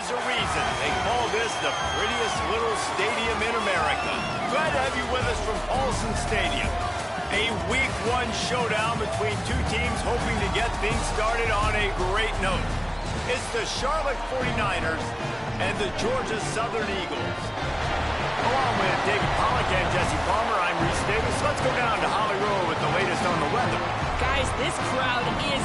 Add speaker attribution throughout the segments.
Speaker 1: there's a reason they call this the prettiest little stadium in America. Glad to have you with us from Paulson Stadium. A Week 1 showdown between two teams hoping to get things started on a great note. It's the Charlotte 49ers and the Georgia Southern Eagles. Along with David Pollack and Jesse Palmer, I'm Reese Davis. Let's go down to Hollywood with the latest on the weather.
Speaker 2: Guys, this crowd is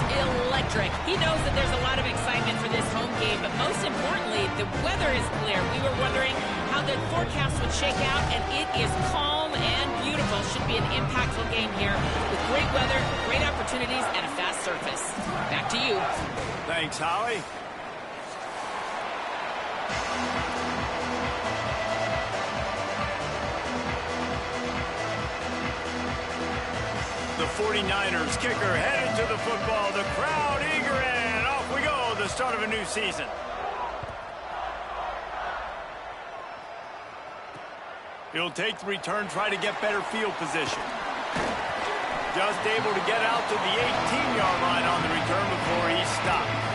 Speaker 2: electric. He knows that there's a lot of excitement for this home game, but most importantly, the weather is clear. We were wondering how the forecast would shake out, and it is calm and beautiful. Should be an impactful game here with great weather, great opportunities, and a fast surface. Back to you.
Speaker 1: Thanks, Holly. The 49ers kicker headed to the football. The crowd eager, and off we go. The start of a new season. He'll take the return, try to get better field position. Just able to get out to the 18-yard line on the return before he stopped.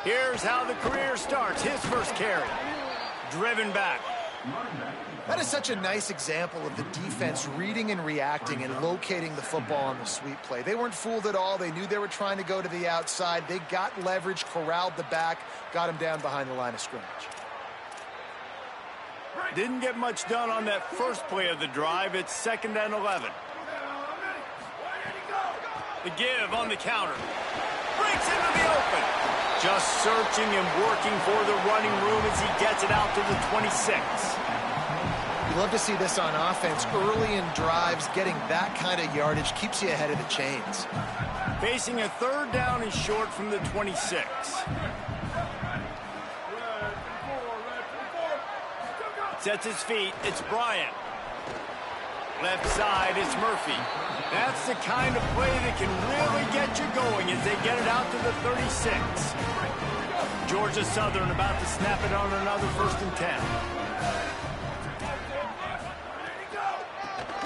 Speaker 1: Here's how the career starts. His first carry. Driven back.
Speaker 3: That is such a nice example of the defense reading and reacting and locating the football on the sweep play. They weren't fooled at all. They knew they were trying to go to the outside. They got leverage, corralled the back, got him down behind the line of scrimmage.
Speaker 1: Didn't get much done on that first play of the drive. It's 2nd and 11. The give on the counter. Breaks into the open. Just searching and working for the running room as he gets it out to the 26.
Speaker 3: You love to see this on offense. Early in drives, getting that kind of yardage keeps you ahead of the chains.
Speaker 1: Facing a 3rd down and short from the 26. Sets his feet. It's Bryant. Left side, it's Murphy. That's the kind of play that can really get you going as they get it out to the 36. Georgia Southern about to snap it on another 1st and 10.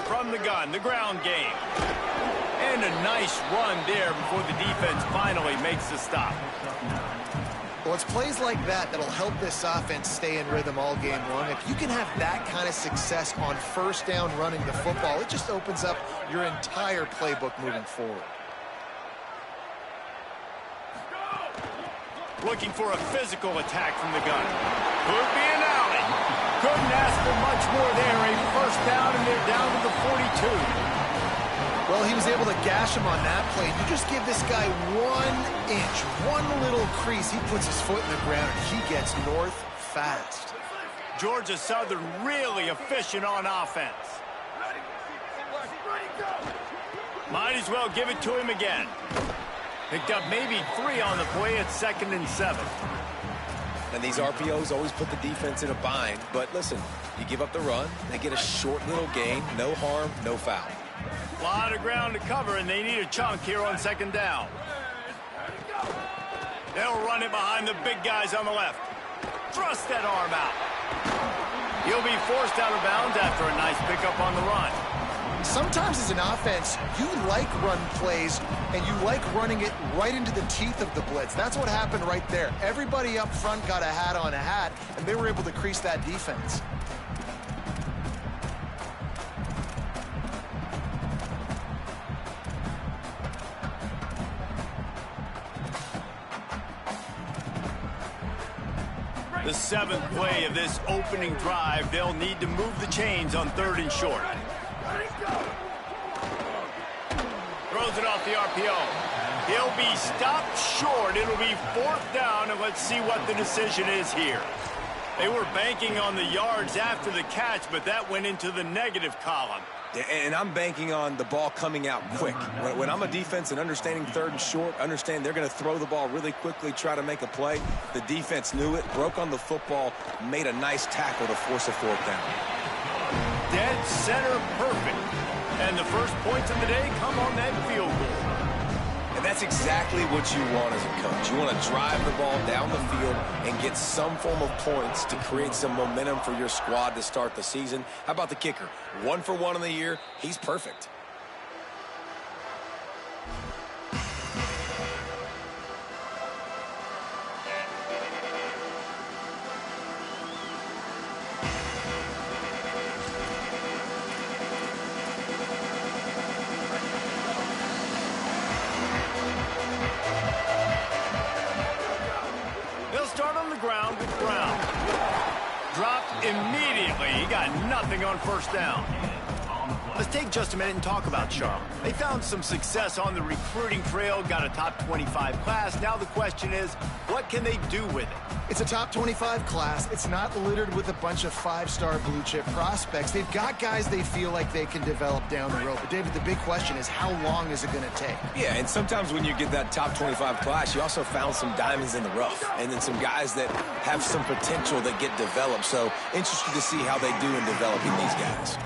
Speaker 1: From the gun, the ground game. And a nice run there before the defense finally makes the stop.
Speaker 3: Well, it's plays like that that'll help this offense stay in rhythm all game long. If you can have that kind of success on 1st down running the football, it just opens up your entire playbook moving forward.
Speaker 1: Looking for a physical attack from the gun. Could be an alley. Couldn't ask for much more there. A 1st down, and they're down to the 42.
Speaker 3: Well, he was able to gash him on that play. You just give this guy 1 inch, one little crease. He puts his foot in the ground, and he gets north fast.
Speaker 1: Georgia Southern really efficient on offense. Might as well give it to him again. Picked up maybe 3 on the play at 2nd and 7.
Speaker 4: And these RPOs always put the defense in a bind. But listen, you give up the run, they get a short little gain, no harm, no foul.
Speaker 1: A lot of ground to cover, and they need a chunk here on 2nd down. They'll run it behind the big guys on the left. Thrust that arm out. He'll be forced out of bounds after a nice pickup on the run.
Speaker 3: Sometimes as an offense, you like run plays, and you like running it right into the teeth of the blitz. That's what happened right there. Everybody up front got a hat on a hat, and they were able to crease that defense.
Speaker 1: The 7th play of this opening drive, they'll need to move the chains on 3rd and short. Throws it off the RPO. He'll be stopped short. It'll be 4th down, and let's see what the decision is here. They were banking on the yards after the catch, but that went into the negative column.
Speaker 4: And I'm banking on the ball coming out quick. When I'm a defense and understanding 3rd and short, understand they're going to throw the ball really quickly, try to make a play. The defense knew it, broke on the football, made a nice tackle to force a 4th down.
Speaker 1: Dead center perfect. And the first points of the day come on that field goal.
Speaker 4: And that's exactly what you want as a coach. You want to drive the ball down the field and get some form of points to create some momentum for your squad to start the season. How about the kicker? 1 for 1 in the year. He's perfect.
Speaker 1: Dropped immediately. He got nothing on first down. Let's take just a minute and talk about Charlotte. They found some success on the recruiting trail, got a top 25 class. Now the question is, what can they do with it?
Speaker 3: It's a top 25 class. It's not littered with a bunch of 5-star blue-chip prospects. They've got guys they feel like they can develop down the road. But, David, the big question is, how long is it going to take?
Speaker 4: Yeah, and sometimes when you get that top 25 class, you also found some diamonds in the rough. And then some guys that have some potential that get developed. So, interested to see how they do in developing these guys.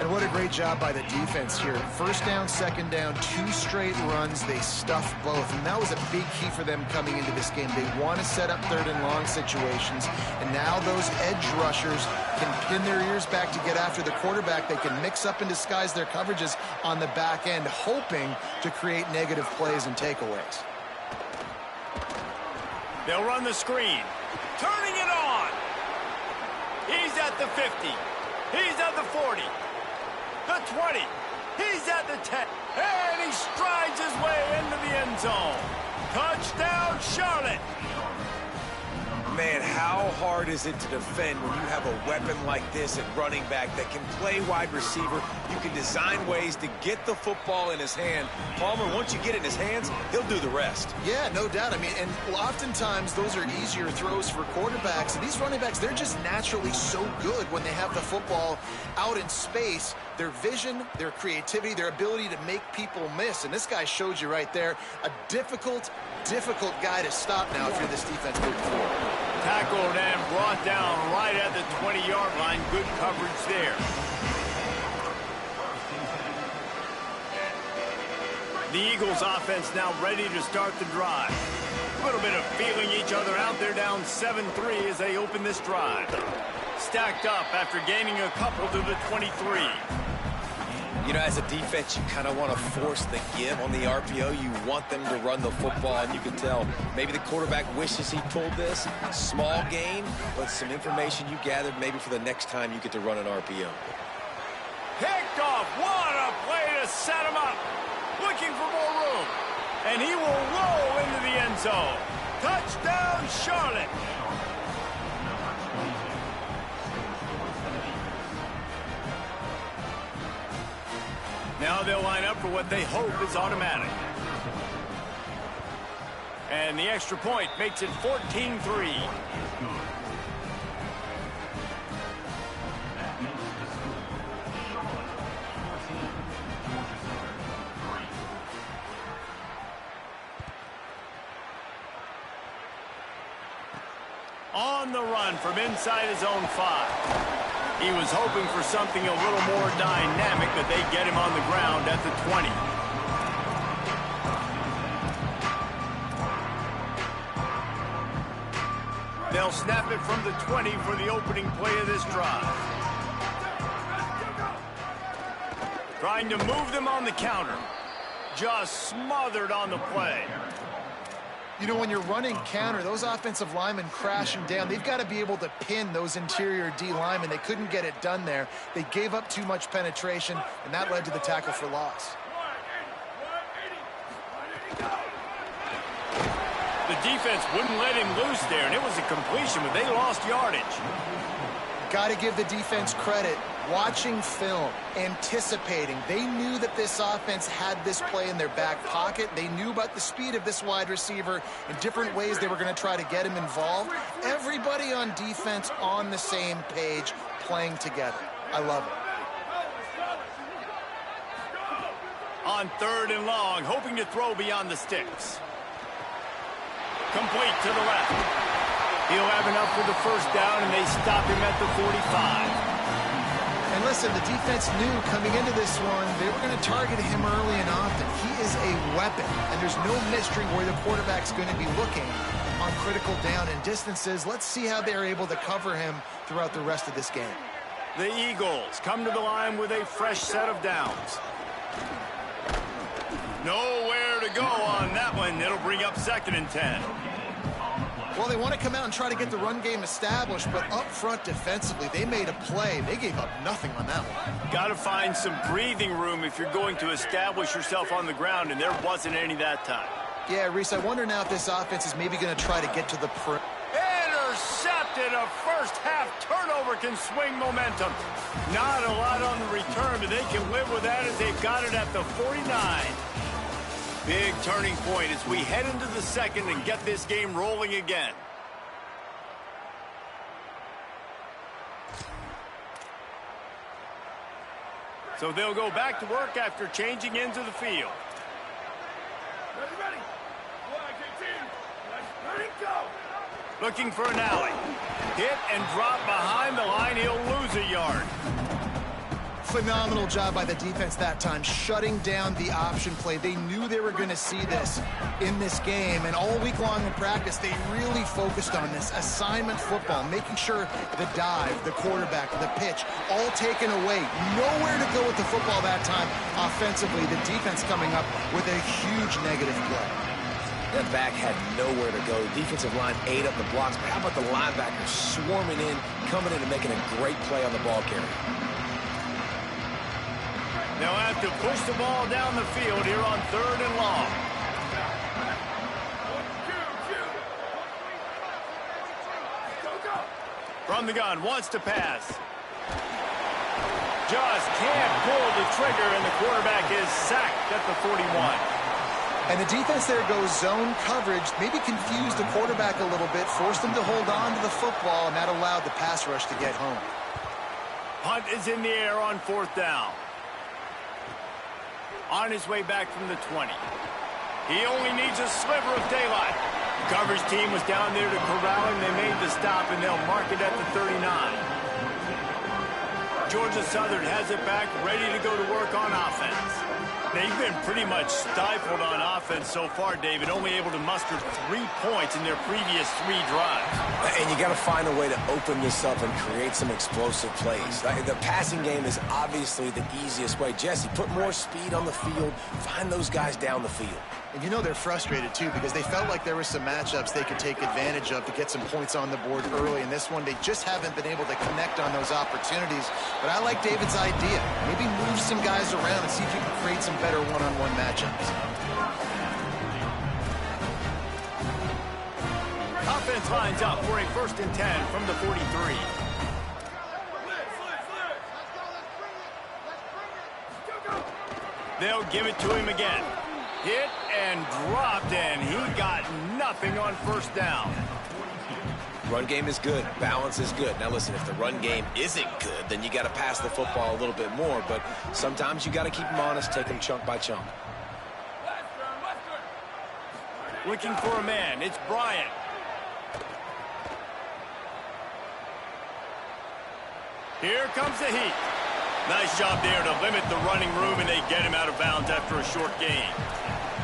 Speaker 3: And what a great job by the defense here. First down, second down, 2 straight runs. They stuffed both. And that was a big key for them coming into this game. They want to set up 3rd and long situations. And now those edge rushers can pin their ears back to get after the quarterback. They can mix up and disguise their coverages on the back end, hoping to create negative plays and takeaways.
Speaker 1: They'll run the screen. Turning it on. He's at the 50. He's at the 40. The 20. He's at the 10. And he strides his way into the end zone. Touchdown, Charlotte.
Speaker 4: Man, how hard is it to defend when you have a weapon like this at running back that can play wide receiver? You can design ways to get the football in his hand. Palmer, once you get it in his hands, he'll do the rest.
Speaker 3: Yeah, no doubt. I mean, and oftentimes those are easier throws for quarterbacks. And these running backs, they're just naturally so good when they have the football out in space. Their vision, their creativity, their ability to make people miss. And this guy showed you right there, a difficult guy to stop now if you're this defense moving forward.
Speaker 1: Tackled and brought down right at the 20-yard line. Good coverage there. The Eagles offense now ready to start the drive. A little bit of feeling each other out. They're down 7-3 as they open this drive. Stacked up after gaining a couple to the 23.
Speaker 4: You know, as a defense, you kind of want to force the give on the RPO. You want them to run the football, and you can tell maybe the quarterback wishes he pulled this. Small gain, but some information you gathered maybe for the next time you get to run an RPO.
Speaker 1: Picked off. What a play to set him up. Looking for more room. And he will roll into the end zone. Touchdown, Charlotte. Now they'll line up for what they hope is automatic. And the extra point makes it 14-3. On the run from inside his own 5. He was hoping for something a little more dynamic, but they get him on the ground at the 20. They'll snap it from the 20 for the opening play of this drive. Trying to move them on the counter. Just smothered on the play.
Speaker 3: You know, when you're running counter, those offensive linemen crashing down, they've got to be able to pin those interior D linemen. They couldn't get it done there. They gave up too much penetration, and that led to the tackle for loss.
Speaker 1: The defense wouldn't let him loose there, and it was a completion, but they lost yardage.
Speaker 3: Got to give the defense credit. Watching film, anticipating. They knew that this offense had this play in their back pocket. They knew about the speed of this wide receiver and different ways they were going to try to get him involved. Everybody on defense on the same page, playing together. I love it.
Speaker 1: On 3rd and long, hoping to throw beyond the sticks. Complete to the left. He'll have enough for the first down, and they stop him at the 45.
Speaker 3: And listen, the defense knew coming into this one, they were going to target him early and often. He is a weapon, and there's no mystery where the quarterback's going to be looking on critical down and distances. Let's see how they're able to cover him throughout the rest of this game.
Speaker 1: The Eagles come to the line with a fresh set of downs. Nowhere to go on that one. It'll bring up 2nd and 10.
Speaker 3: Well, they want to come out and try to get the run game established, but up front defensively, they made a play. They gave up nothing on that one.
Speaker 1: Got to find some breathing room if you're going to establish yourself on the ground, and there wasn't any that time.
Speaker 3: Yeah, Reese, I wonder now if this offense is maybe going to try to get to the
Speaker 1: intercepted. A first-half turnover can swing momentum. Not a lot on the return, but they can live with that as they've got it at the 49. Big turning point as we head into the second and get this game rolling again. So they'll go back to work after changing into the field. Ready. Ready, go. Looking for an alley. Hit and drop behind the line. He'll lose a yard.
Speaker 3: Phenomenal job by the defense that time, shutting down the option play. They knew they were going to see this in this game, and all week long in practice, they really focused on this assignment football, making sure the dive, the quarterback, the pitch, all taken away. Nowhere to go with the football that time offensively. The defense coming up with a huge negative play.
Speaker 4: That back had nowhere to go. Defensive line ate up the blocks, but how about the linebackers swarming in, coming in and making a great play on the ball carrier?
Speaker 1: They'll have to push the ball down the field here on 3rd and long. From the gun, wants to pass. Just can't pull the trigger, and the quarterback is sacked at the 41.
Speaker 3: And the defense there goes zone coverage, maybe confused the quarterback a little bit, forced him to hold on to the football, and that allowed the pass rush to get home.
Speaker 1: Punt is in the air on 4th down. On his way back from the 20. He only needs a sliver of daylight. The coverage team was down there to corral him. They made the stop, and they'll mark it at the 39. Georgia Southern has it back, ready to go to work on offense. They've been pretty much stifled on offense so far, David, only able to muster 3 points in their previous 3 drives.
Speaker 4: And you got to find a way to open this up and create some explosive plays. The passing game is obviously the easiest way. Jesse, put more speed on the field, find those guys down the field.
Speaker 3: And you know they're frustrated, too, because they felt like there were some matchups they could take advantage of to get some points on the board early. In this one, they just haven't been able to connect on those opportunities. But I like David's idea. Maybe move some guys around and see if you can create some better one-on-one matchups.
Speaker 1: Offense lines up for a 1st and 10 from the 43. They'll give it to him again. Hit and dropped, and he got nothing on 1st down.
Speaker 4: Run game is good. Balance is good. Now, listen, if the run game isn't good, then you got to pass the football a little bit more. But sometimes you got to keep them honest, take them chunk by chunk.
Speaker 1: Looking for a man. It's Bryant. Here comes the heat. Nice job there to limit the running room, and they get him out of bounds after a short gain.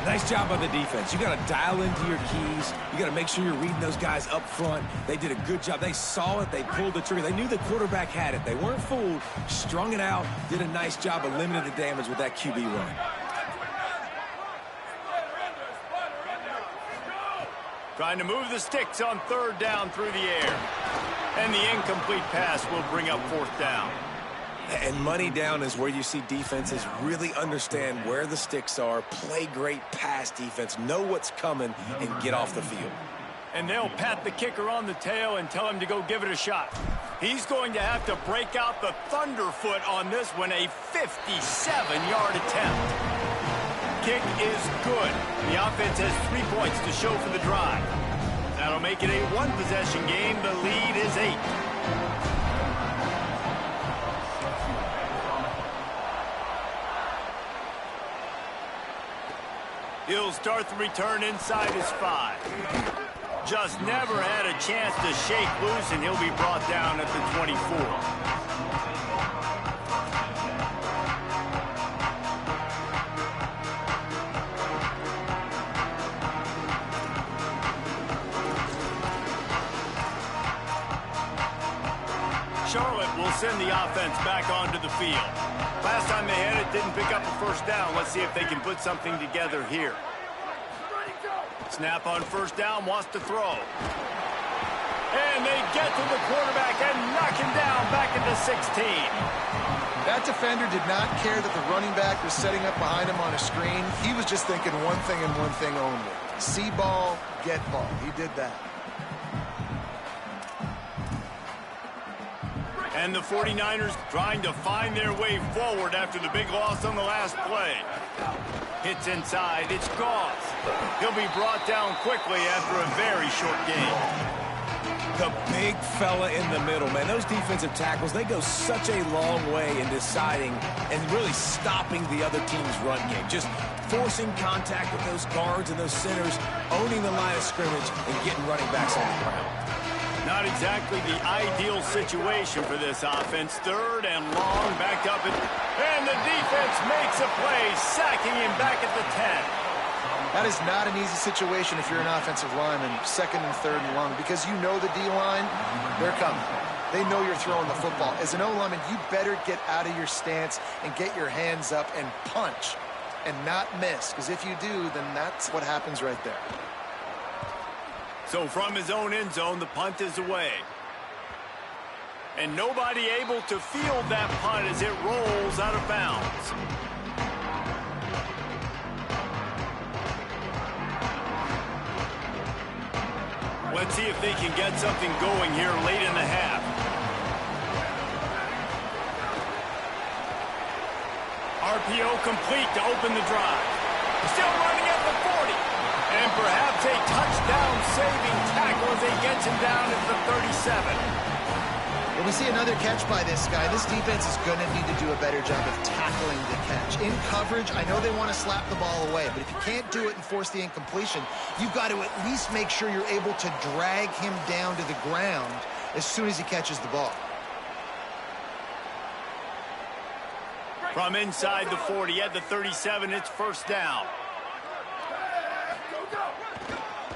Speaker 5: Nice job by the defense. You got to dial into your keys. You got to make sure you're reading those guys up front. They did a good job. They saw it. They pulled the trigger. They knew the quarterback had it. They weren't fooled. Strung it out. Did a nice job of limiting the damage with that QB run.
Speaker 1: Trying to move the sticks on 3rd down through the air. And the incomplete pass will bring up 4th down.
Speaker 4: And money down is where you see defenses really understand where the sticks are, play great pass defense, know what's coming, and get off the field.
Speaker 1: And they'll pat the kicker on the tail and tell him to go give it a shot. He's going to have to break out the thunderfoot on this one, a 57-yard attempt. Kick is good. The offense has 3 points to show for the drive. That'll make it a 1-possession game. The lead is 8. He'll start the return inside his 5. Just never had a chance to shake loose, and he'll be brought down at the 24. Charlotte will send the offense back onto the field. Last time they had it, didn't pick up a first down. Let's see if they can put something together here. Snap on first down, wants to throw. And they get to the quarterback and knock him down back into 16.
Speaker 3: That defender did not care that the running back was setting up behind him on a screen. He was just thinking one thing and one thing only. See ball, get ball. He did that.
Speaker 1: And the 49ers trying to find their way forward after the big loss on the last play. Hits inside, it's Goss. He'll be brought down quickly after a very short game.
Speaker 5: The big fella in the middle, man. Those defensive tackles, they go such a long way in deciding and really stopping the other team's run game. Just forcing contact with those guards and those centers, owning the line of scrimmage, and getting running backs on the ground.
Speaker 1: Not exactly the ideal situation for this offense. Third and long, backed up, and the defense makes a play, sacking him back at the 10.
Speaker 3: That is not an easy situation if you're an offensive lineman, second and third and long, because you know the D-line, they're coming. They know you're throwing the football. As an O-lineman, you better get out of your stance and get your hands up and punch and not miss, because if you do, then that's what happens right there.
Speaker 1: So from his own end zone, the punt is away. And nobody able to field that punt as it rolls out of bounds. Let's see if they can get something going here late in the half. RPO complete to open the drive. Still running at the 40. And perhaps a touchdown-saving tackle as he gets him down at the 37.
Speaker 3: When we see another catch by this guy, this defense is going to need to do a better job of tackling the catch. In coverage, I know they want to slap the ball away, but if you can't do it and force the incompletion, you've got to at least make sure you're able to drag him down to the ground as soon as he catches the ball.
Speaker 1: From inside the 40 at the 37, it's first down.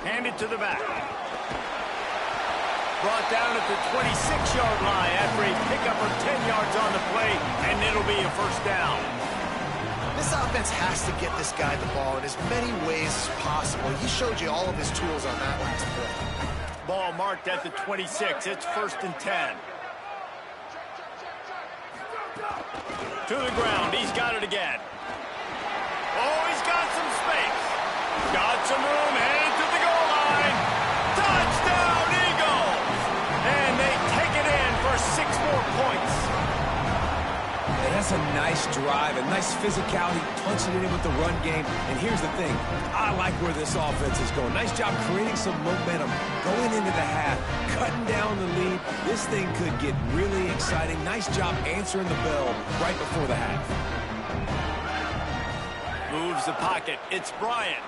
Speaker 1: Handed to the back. Brought down at the 26-yard line after a pickup of 10 yards on the play, and it'll be a first down.
Speaker 3: This offense has to get this guy the ball in as many ways as possible. He showed you all of his tools on that last play.
Speaker 1: Ball marked at the 26. It's first and 10. To the ground. He's got it again. Oh, he's got some space. Got some room. Headed to the goal line. Touchdown, Eagles! And they take it in for 6 more points.
Speaker 5: And that's a nice drive, a nice physicality, punching it in with the run game. And here's the thing. I like where this offense is going. Nice job creating some momentum, going into the half, cutting down the lead. This thing could get really exciting. Nice job answering the bell right before the half.
Speaker 1: Moves the pocket. It's Bryant.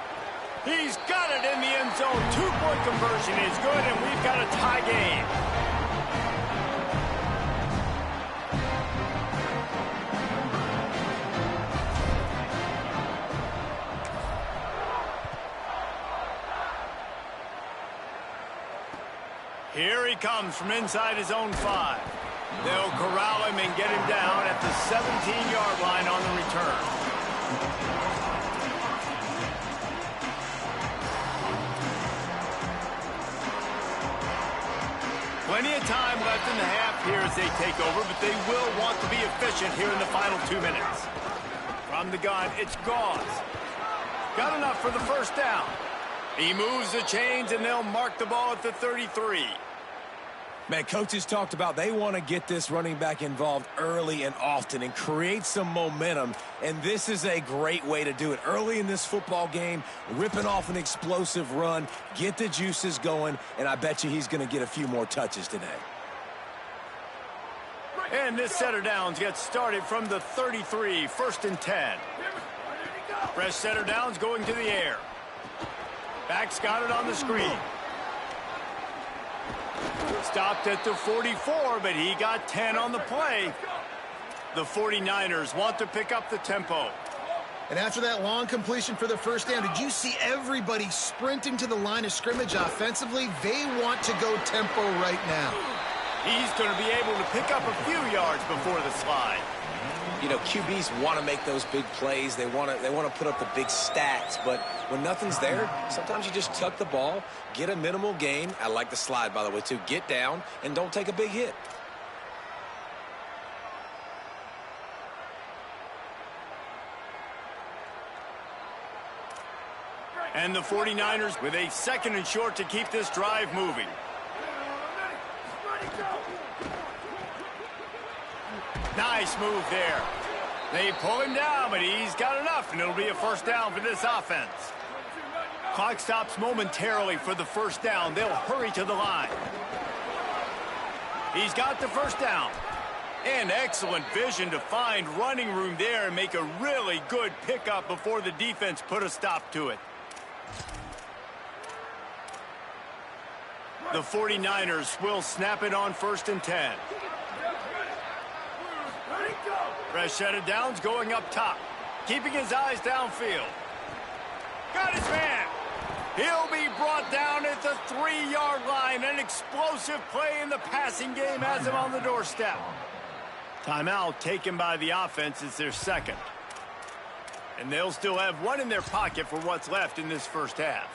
Speaker 1: He's got it in the end zone. 2-point conversion is good, and we've got a tie game. Here he comes from inside his own 5. They'll corral him and get him down at the 17-yard line on the return. Plenty of time left in the half here as they take over, but they will want to be efficient here in the final 2 minutes. From the gun, it's Goss. Got enough for the first down. He moves the chains, and they'll mark the ball at the 33.
Speaker 5: Man, coaches talked about they want to get this running back involved early and often and create some momentum, and this is a great way to do it. Early in this football game, ripping off an explosive run, get the juices going, and I bet you he's going to get a few more touches today.
Speaker 1: And this set of downs gets started from the 33, first and 10. Fresh set of downs going to the air. Back's got it on the screen. Stopped at the 44, but he got 10 on the play. The 49ers want to pick up the tempo.
Speaker 3: And after that long completion for the first down, did you see everybody sprinting to the line of scrimmage offensively? They want to go tempo right now.
Speaker 1: He's going to be able to pick up a few yards before the slide.
Speaker 4: You know, QBs want to make those big plays. They want to put up the big stats. But when nothing's there, sometimes you just tuck the ball, get a minimal gain. I like the slide, by the way, too. Get down and don't take a big hit.
Speaker 1: And the 49ers with a 2nd and short to keep this drive moving. Nice move there. They pull him down, but he's got enough, and it'll be a first down for this offense. Clock stops momentarily for the first down. They'll hurry to the line. He's got the first down. And excellent vision to find running room there and make a really good pickup before the defense put a stop to it. The 49ers will snap it on 1st and 10. Rashad Downs going up top, keeping his eyes downfield. Got his man. He'll be brought down at the 3-yard line. An explosive play in the passing game has him on the doorstep. Timeout taken by the offense. It's their 2nd. And they'll still have one in their pocket for what's left in this first half.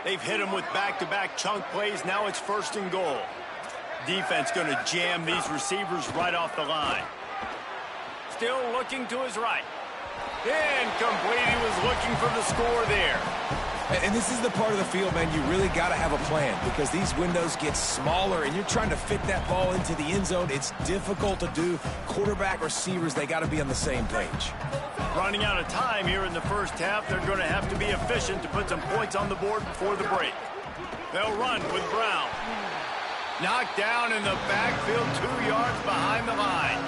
Speaker 1: They've hit him with back-to-back chunk plays. Now it's 1st and goal. Defense going to jam these receivers right off the line. Still looking to his right. Incomplete. He was looking for the score there.
Speaker 5: And this is the part of the field, man, you really got to have a plan because these windows get smaller and you're trying to fit that ball into the end zone. It's difficult to do. Quarterback, receivers, they got to be on the same page.
Speaker 1: Running out of time here in the first half. They're going to have to be efficient to put some points on the board before the break. They'll run with Brown. Knocked down in the backfield, 2 yards behind the line.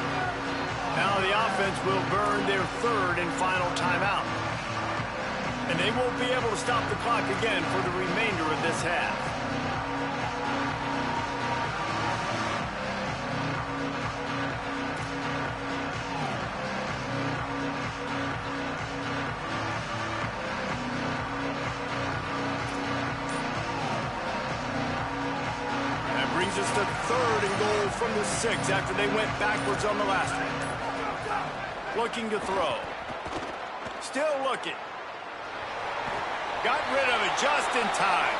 Speaker 1: Now the offense will burn their 3rd and final timeout. And they won't be able to stop the clock again for the remainder of this half. That brings us to 3rd and goal from the 6 after they went backwards on the last one. Looking to throw. Still looking. Got rid of it just in time.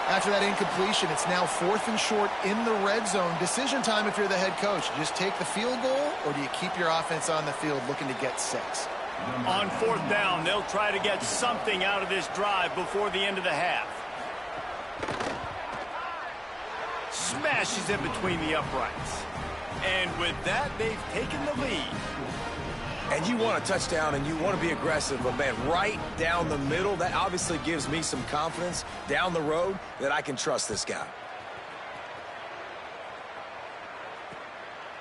Speaker 3: After that incompletion, it's now 4th and short in the red zone. Decision time if you're the head coach. You just take the field goal, or do you keep your offense on the field looking to get 6?
Speaker 1: On 4th down, they'll try to get something out of this drive before the end of the half. Smashes in between the uprights. And with that, they've taken the lead.
Speaker 4: And you want a touchdown and you want to be aggressive, but man, right down the middle, that obviously gives me some confidence down the road that I can trust this guy.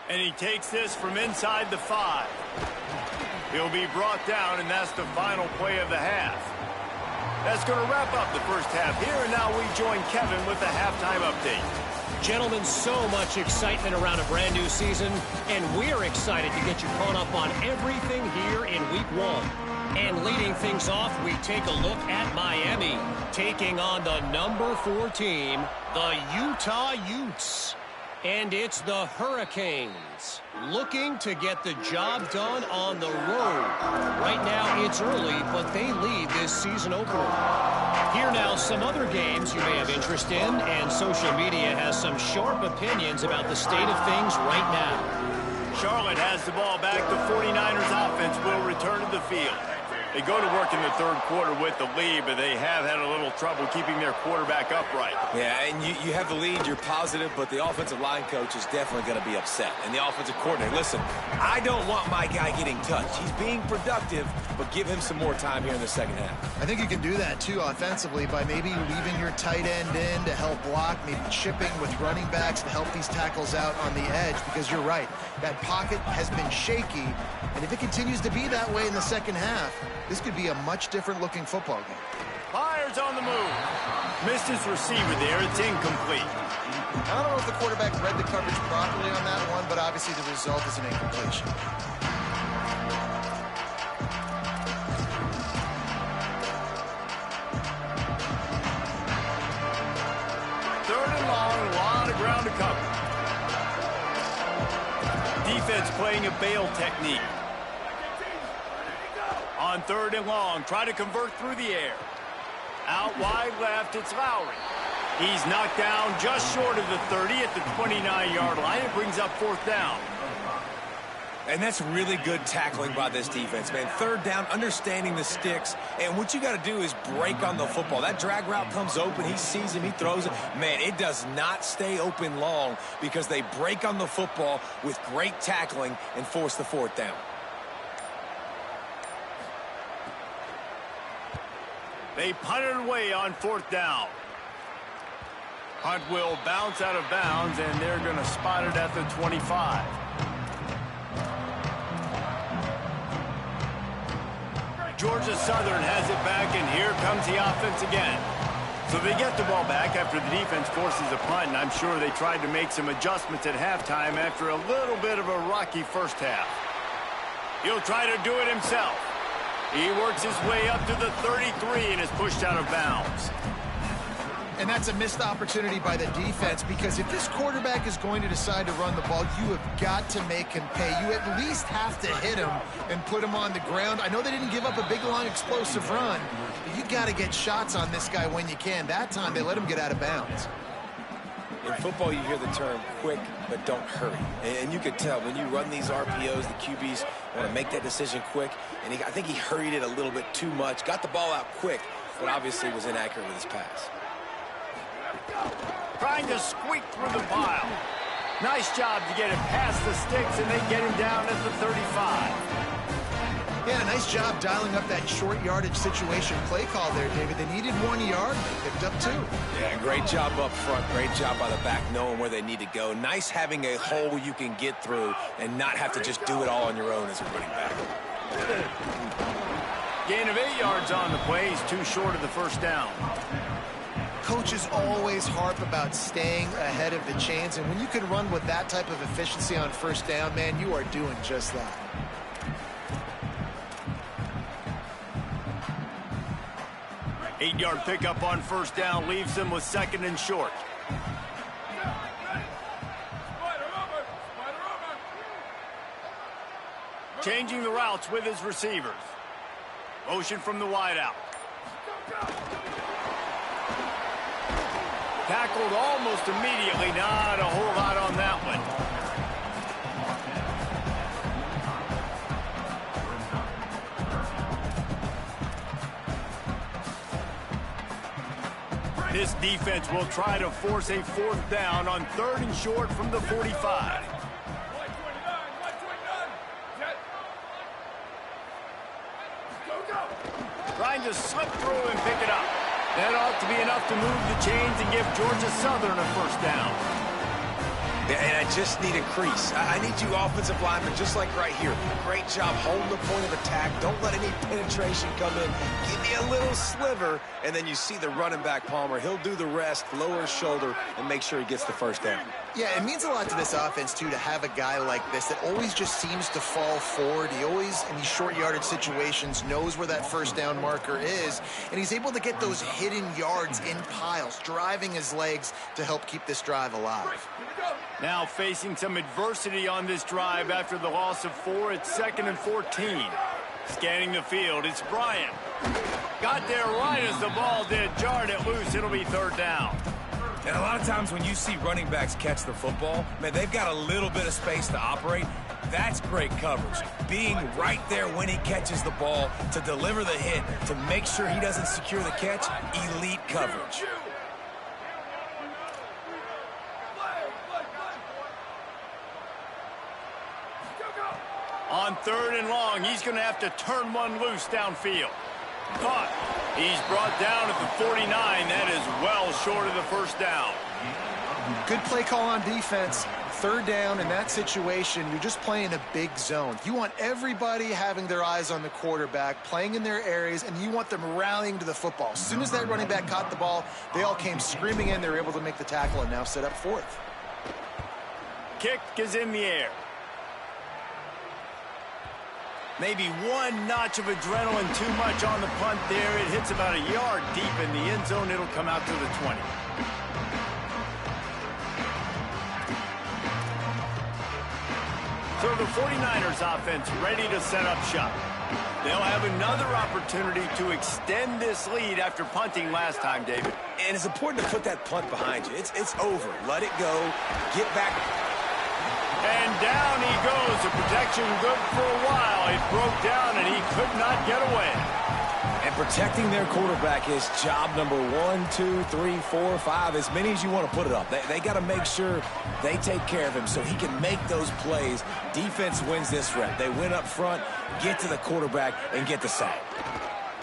Speaker 1: And he takes this from inside the 5. He'll be brought down, and that's the final play of the half. That's going to wrap up the first half here, and now we join Kevin with the halftime update.
Speaker 6: Gentlemen, so much excitement around a brand new season, and we're excited to get you caught up on everything here in Week 1. And leading things off, we take a look at Miami, taking on the number 4 team, the Utah Utes. And it's the Hurricanes, looking to get the job done on the road. Right now, it's early, but they lead this season opener. Here now, some other games you may have interest in, and social media has some sharp opinions about the state of things right now.
Speaker 1: Charlotte has the ball back. The 49ers offense will return to the field. They go to work in the 3rd quarter with the lead, but they have had a little trouble keeping their quarterback upright.
Speaker 4: Yeah, and you have the lead, you're positive, but the offensive line coach is definitely going to be upset. And the offensive coordinator, listen, I don't want my guy getting touched. He's being productive, but give him some more time here in the second half.
Speaker 3: I think you can do that, too, offensively, by maybe leaving your tight end in to help block, maybe chipping with running backs to help these tackles out on the edge, because you're right. That pocket has been shaky, and if it continues to be that way in the second half, this could be a much different-looking football game.
Speaker 1: Myers on the move. Missed his receiver there. It's incomplete.
Speaker 3: I don't know if the quarterback read the coverage properly on that one, but obviously the result is an incompletion.
Speaker 1: third and long, a lot of ground to cover. Defense playing a bail technique. On third and long, try to convert through the air. Out wide left, it's Lowry. He's knocked down just short of the 30 at the 29-yard line. It brings up fourth down.
Speaker 5: And that's really good tackling by this defense, man. Third down, understanding the sticks. And what you got to do is break on the football. That drag route comes open. He sees him. He throws it. Man, it does not stay open long because they break on the football with great tackling and force the fourth down.
Speaker 1: They punt it away on fourth down. Hunt will bounce out of bounds, and they're going to spot it at the 25. Georgia Southern has it back, and here comes the offense again. So they get the ball back after the defense forces a punt, and I'm sure they tried to make some adjustments at halftime after a little bit of a rocky first half. He'll try to do it himself. He works his way up to the 33 and is pushed out of bounds.
Speaker 3: And that's a missed opportunity by the defense, because if this quarterback is going to decide to run the ball, you have got to make him pay. You at least have to hit him and put him on the ground. I know they didn't give up a big, long, explosive run, but you got to get shots on this guy when you can. That time they let him get out of bounds.
Speaker 5: In football, you hear the term quick, but don't hurry. And you could tell when you run these RPOs, the QBs want to make that decision quick. And I think he hurried it a little bit too much. Got the ball out quick, but obviously was inaccurate with his pass.
Speaker 1: Trying to squeak through the pile. Nice job to get him past the sticks, and they get him down at the 35.
Speaker 3: Yeah, nice job dialing up that short yardage situation play call there, David. They needed 1 yard. They picked up 2.
Speaker 5: Yeah, great job up front. Great job by the back knowing where they need to go. Nice having a hole you can get through and not have to just do it all on your own as a running back.
Speaker 1: Gain of 8 yards on the play. He's too short of the first down.
Speaker 3: Coaches always harp about staying ahead of the chains, and when you can run with that type of efficiency on first down, man, you are doing just that.
Speaker 1: Eight-yard pickup on first down leaves them with second and short. Changing the routes with his receivers. Motion from the wideout. Tackled almost immediately. Not a whole lot on that one. This defense will try to force a fourth down on third and short from the 45. Trying to slip through and pick it up. That ought to be enough to move the chains and give Georgia Southern a first down.
Speaker 5: And I just need a crease. I need you offensive linemen, just like right here. Great job holding the point of attack. Don't let any penetration come in. Give me a little sliver, and then you see the running back, Palmer. He'll do the rest, lower his shoulder, and make sure he gets the first down.
Speaker 3: Yeah, it means a lot to this offense, too, to have a guy like this that always just seems to fall forward. He always, in these short yardage situations, knows where that first down marker is, and he's able to get those hidden yards in piles, driving his legs to help keep this drive alive.
Speaker 1: Now facing some adversity on this drive after the loss of 4. It's 2nd and 14. Scanning the field, it's Bryant. Got there right as the ball did. Jarred it loose. It'll be third down.
Speaker 5: And a lot of times when you see running backs catch the football, man, they've got a little bit of space to operate. That's great coverage. Being right there when he catches the ball to deliver the hit, to make sure he doesn't secure the catch, elite coverage.
Speaker 1: On third and long, he's going to have to turn one loose downfield. Caught. He's brought down at the 49. That is well short of the first down.
Speaker 3: Good play call on defense. Third down in that situation, you're just playing a big zone. You want everybody having their eyes on the quarterback, playing in their areas, and you want them rallying to the football. As soon as that running back caught the ball, they all came screaming in. They were able to make the tackle and now set up fourth.
Speaker 1: Kick is in the air. Maybe one notch of adrenaline too much on the punt there. It hits about a yard deep in the end zone. It'll come out to the 20. So the 49ers offense ready to set up shop. They'll have another opportunity to extend this lead after punting last time, David.
Speaker 4: And it's important to put that punt behind you. It's over. Let it go. Get back.
Speaker 1: And down he goes. The protection good for a while. It broke down, and he could not get away.
Speaker 5: And protecting their quarterback is job number 1, 2, 3, 4, 5, as many as you want to put it up. They got to make sure they take care of him so he can make those plays. Defense wins this rep. They win up front, get to the quarterback, and get the sack.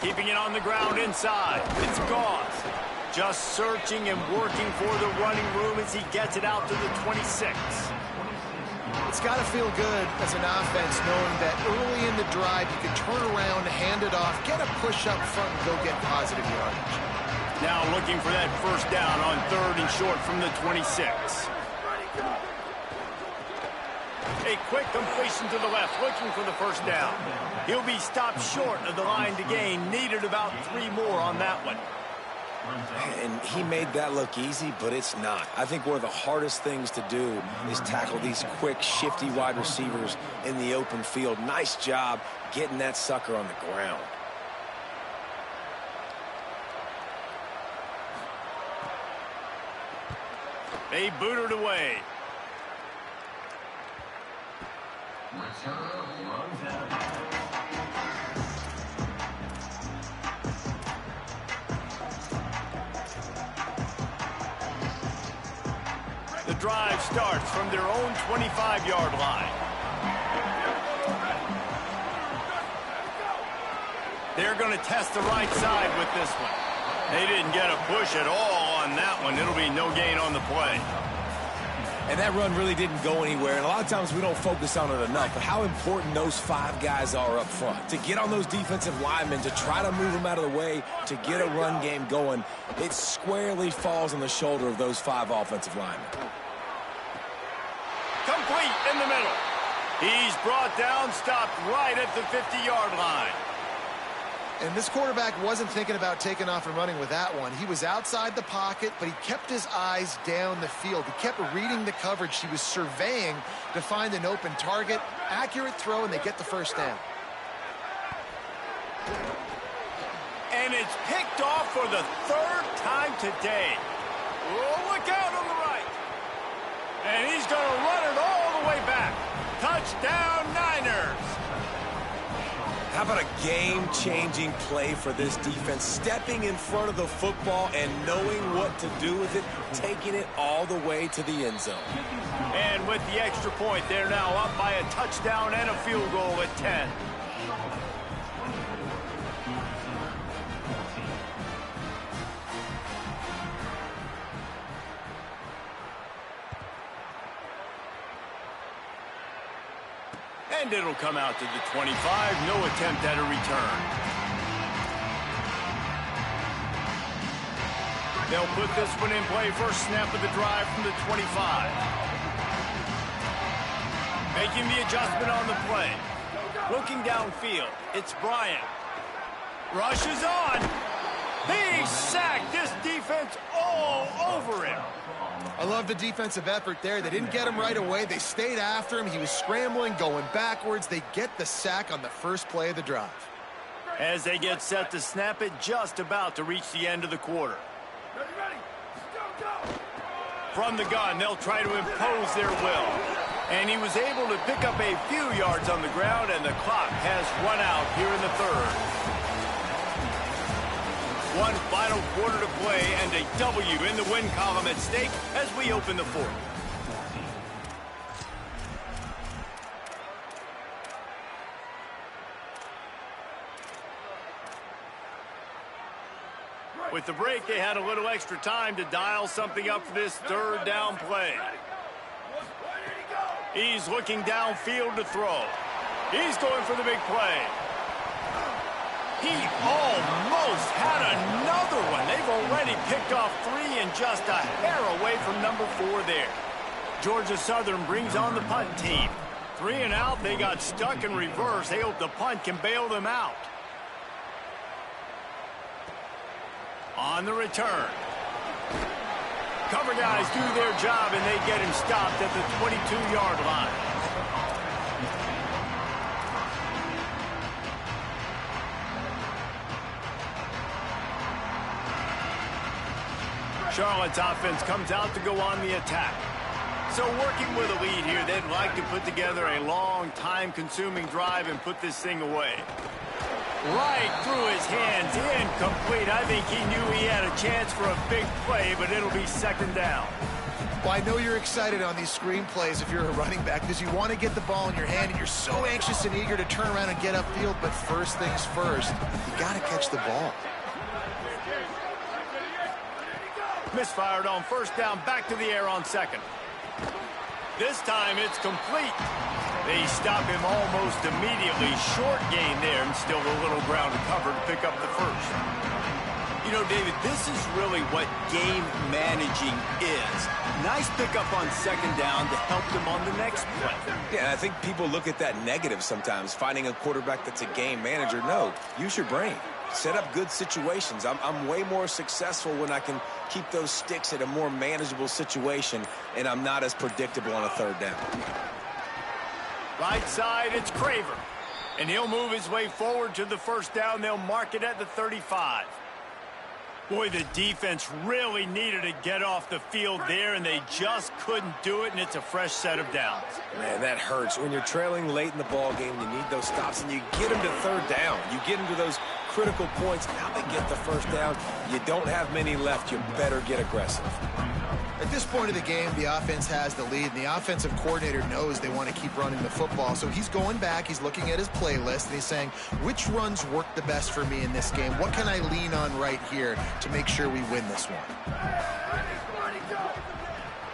Speaker 1: Keeping it on the ground inside. It's Goss. Just searching and working for the running room as he gets it out to the 26.
Speaker 3: It's got to feel good as an offense knowing that early in the drive you can turn around, hand it off, get a push up front, and go get positive yardage.
Speaker 1: Now looking for that first down on 3rd and short from the 26. A quick completion to the left, looking for the first down. He'll be stopped short of the line to gain. Needed about 3 more on that one.
Speaker 5: And he made that look easy, but it's not. I think one of the hardest things to do is tackle these quick, shifty wide receivers in the open field. Nice job getting that sucker on the ground.
Speaker 1: They booted away. The drive starts from their own 25-yard line. They're going to test the right side with this one. They didn't get a push at all on that one. It'll be no gain on the play.
Speaker 5: And that run really didn't go anywhere. And a lot of times we don't focus on it enough. But how important those 5 guys are up front. To get on those defensive linemen, to try to move them out of the way, to get a run game going, it squarely falls on the shoulder of those 5 offensive linemen.
Speaker 1: Complete in the middle. He's brought down, stopped right at the 50-yard line.
Speaker 3: And this quarterback wasn't thinking about taking off and running with that one. He was outside the pocket, but he kept his eyes down the field. He kept reading the coverage. He was surveying to find an open target. Accurate throw, and they get the first down.
Speaker 1: And it's picked off for the 3rd time today. Oh, look out on the right. And he's going to run it all the way back. Touchdown, Niners.
Speaker 5: How about a game-changing play for this defense? Stepping in front of the football and knowing what to do with it, taking it all the way to the end zone.
Speaker 1: And with the extra point, they're now up by a touchdown and a field goal at 10. And it'll come out to the 25. No attempt at a return. They'll put this one in play. First snap of the drive from the 25. Making the adjustment on the play. Looking downfield. It's Bryant. Rushes on. He sacked. This defense all over him.
Speaker 3: I love the defensive effort there. They didn't get him right away. They stayed after him. He was scrambling, going backwards. They get the sack on the first play of the drive.
Speaker 1: As they get set to snap it, just about to reach the end of the quarter. From the gun, they'll try to impose their will. And he was able to pick up a few yards on the ground, and the clock has run out here in the 3rd. One final quarter to play, and a W in the win column at stake as we open the 4th. With the break, they had a little extra time to dial something up for this 3rd down play. He's looking downfield to throw. He's going for the big play. He almost had another one. They've already picked off 3 and just a hair away from number 4 there. Georgia Southern brings on the punt team. 3 and out. They got stuck in reverse. They hope the punt can bail them out. On the return. Cover guys do their job, and they get him stopped at the 22-yard line. Charlotte's offense comes out to go on the attack. So working with a lead here, they'd like to put together a long, time-consuming drive and put this thing away. Right through his hands, incomplete. I think he knew he had a chance for a big play, but it'll be second down.
Speaker 3: Well, I know you're excited on these screen plays if you're a running back because you want to get the ball in your hand and you're so anxious and eager to turn around and get upfield. But first things first, you got to catch the ball.
Speaker 1: Misfired on first down, back to the air on second. This time it's complete. They stop him almost immediately. Short gain there and still a little ground to cover to pick up the first. You know, David, this is really what game managing is. Nice pickup on second down to help them on the next play.
Speaker 4: Yeah, I think people look at that negative sometimes, finding a quarterback that's a game manager. No, use your brain. Set up good situations. I'm way more successful when I can keep those sticks at a more manageable situation, and I'm not as predictable on a third down.
Speaker 1: Right side, it's Craver. And he'll move his way forward to the first down. They'll mark it at the 35. Boy, the defense really needed to get off the field there, and they just couldn't do it, and it's a fresh set of downs.
Speaker 5: Man, that hurts. When you're trailing late in the ball game, you need those stops, and you get them to third down. You get them to those critical points. Now they get the first down. You don't have many left. You better get aggressive.
Speaker 3: At this point of the game, the offense has the lead, and the offensive coordinator knows they want to keep running the football. So he's going back, he's looking at his playlist, and he's saying, which runs work the best for me in this game? What can I lean on right here to make sure we win this one?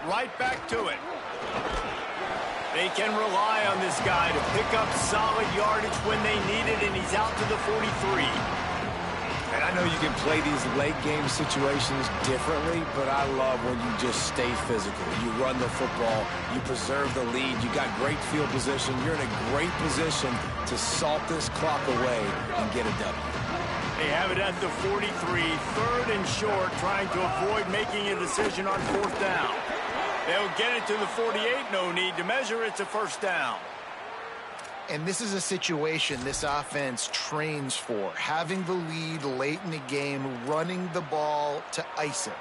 Speaker 1: Right back to it. They can rely on this guy to pick up solid yardage when they need it, and he's out to the 43.
Speaker 5: And I know you can play these late game situations differently, but I love when you just stay physical. You run the football, you preserve the lead, you got great field position, you're in a great position to salt this clock away and get a W.
Speaker 1: They have it at the 43, third and short, trying to avoid making a decision on fourth down. They'll get it to the 48, no need to measure, it's a first down.
Speaker 3: And this is a situation this offense trains for, having the lead late in the game, running the ball to ice it.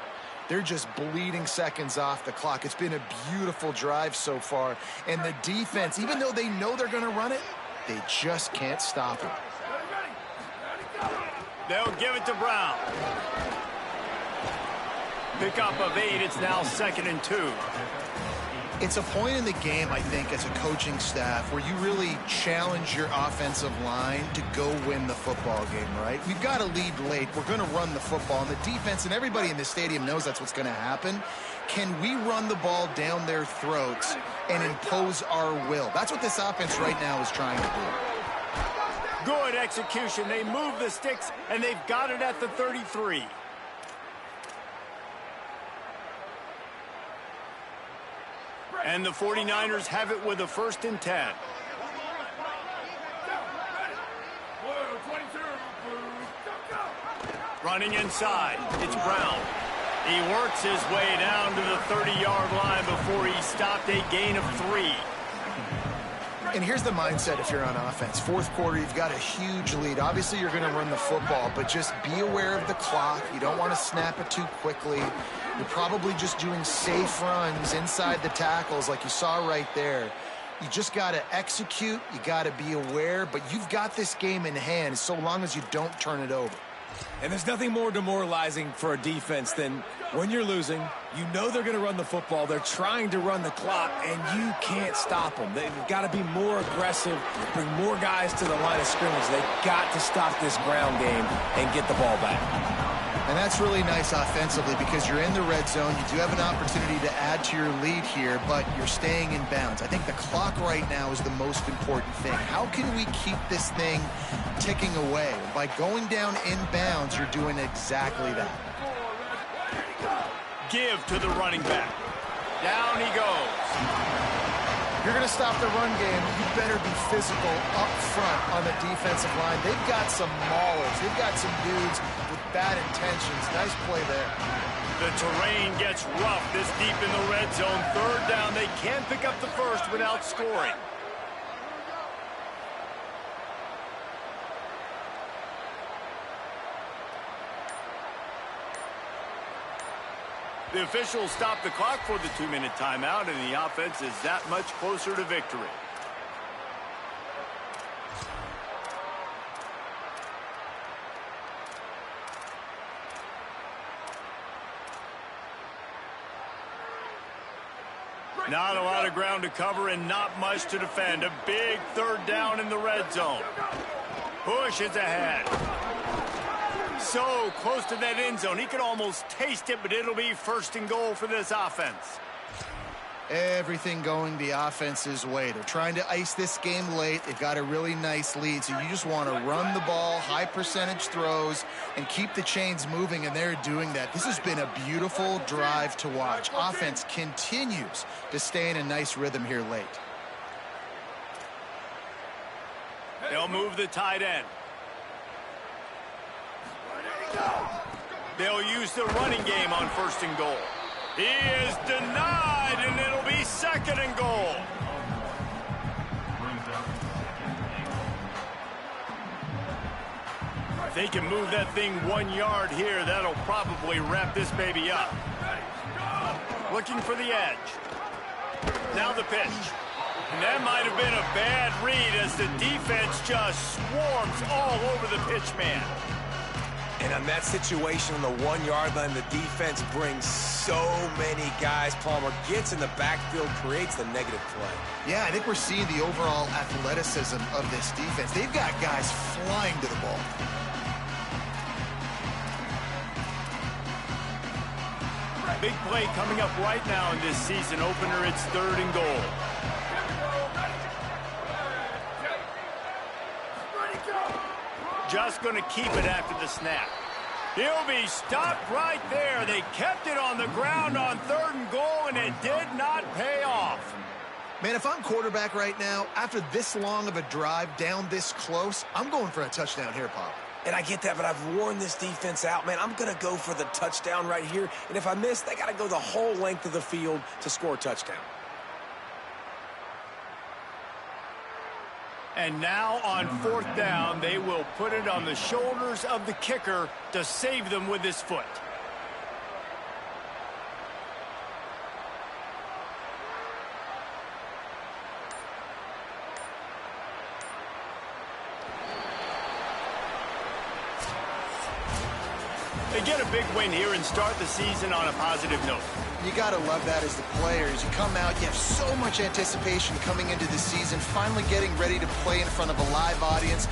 Speaker 3: They're just bleeding seconds off the clock. It's been a beautiful drive so far. And the defense, even though they know they're going to run it, they just can't stop it.
Speaker 1: They'll give it to Brown. Pickup of 8, it's now 2nd and 2.
Speaker 3: It's a point in the game, I think, as a coaching staff where you really challenge your offensive line to go win the football game, right? We've got a lead late. We're going to run the football. And the defense and everybody in the stadium knows that's what's going to happen. Can we run the ball down their throats and impose our will? That's what this offense right now is trying to do.
Speaker 1: Good execution. They move the sticks, and they've got it at the 33. And the 49ers have it with a 1st and 10. Running inside, it's Brown. He works his way down to the 30-yard line before he stopped, a gain of 3.
Speaker 3: And here's the mindset if you're on offense. Fourth quarter, you've got a huge lead. Obviously, you're going to run the football, but just be aware of the clock. You don't want to snap it too quickly. You're probably just doing safe runs inside the tackles like you saw right there. You just got to execute. You got to be aware, but you've got this game in hand so long as you don't turn it over.
Speaker 5: And there's nothing more demoralizing for a defense than when you're losing, you know they're going to run the football, they're trying to run the clock, and you can't stop them. They've got to be more aggressive, bring more guys to the line of scrimmage. They've got to stop this ground game and get the ball back.
Speaker 3: And that's really nice offensively because you're in the red zone. You do have an opportunity to add to your lead here, but you're staying in bounds. I think the clock right now is the most important thing. How can we keep this thing ticking away? By going down in bounds, you're doing exactly that.
Speaker 1: Give to the running back. Down he goes.
Speaker 3: If you're going to stop the run game, you better be physical up front on the defensive line. They've got some maulers. They've got some dudes with bad intentions. Nice play there.
Speaker 1: The terrain gets rough this deep in the red zone. Third down. They can't pick up the first without scoring. The officials stop the clock for the 2-minute timeout, and the offense is that much closer to victory. Not a lot of ground to cover and not much to defend. A big third down in the red zone. Push is ahead. So close to that end zone. He could almost taste it, but it'll be first and goal for this offense.
Speaker 3: Everything going the offense's way. They're trying to ice this game late. They've got a really nice lead, so you just want to run the ball, high percentage throws, and keep the chains moving, and they're doing that. This has been a beautiful drive to watch. Offense continues to stay in a nice rhythm here late.
Speaker 1: They'll move the tight end. They'll use the running game on first and goal. He is denied, and it'll be second and goal. If they can move that thing 1 yard here, that'll probably wrap this baby up. Looking for the edge. Now the pitch. And that might have been a bad read as the defense just swarms all over the pitch man.
Speaker 4: And on that situation on the 1 yard line, the defense brings so many guys. Palmer gets in the backfield, creates the negative play.
Speaker 3: Yeah, I think we're seeing the overall athleticism of this defense. They've got guys flying to the ball.
Speaker 1: Big play coming up right now in this season opener. It's third and goal. Just going to keep it after the snap. He'll be stopped right there. They kept it on the ground on third and goal, and it did not pay off.
Speaker 3: Man, if I'm quarterback right now, after this long of a drive down this close, I'm going for a touchdown here, Pop.
Speaker 4: And I get that, but I've worn this defense out, man. I'm going to go for the touchdown right here. And if I miss, they got to go the whole length of the field to score a touchdown.
Speaker 1: And now on fourth down, they will put it on the shoulders of the kicker to save them with his foot. They get a big win here and start the season on a positive note.
Speaker 3: You got to love that as the players. You come out, you have so much anticipation coming into the season, finally getting ready to play in front of a live audience.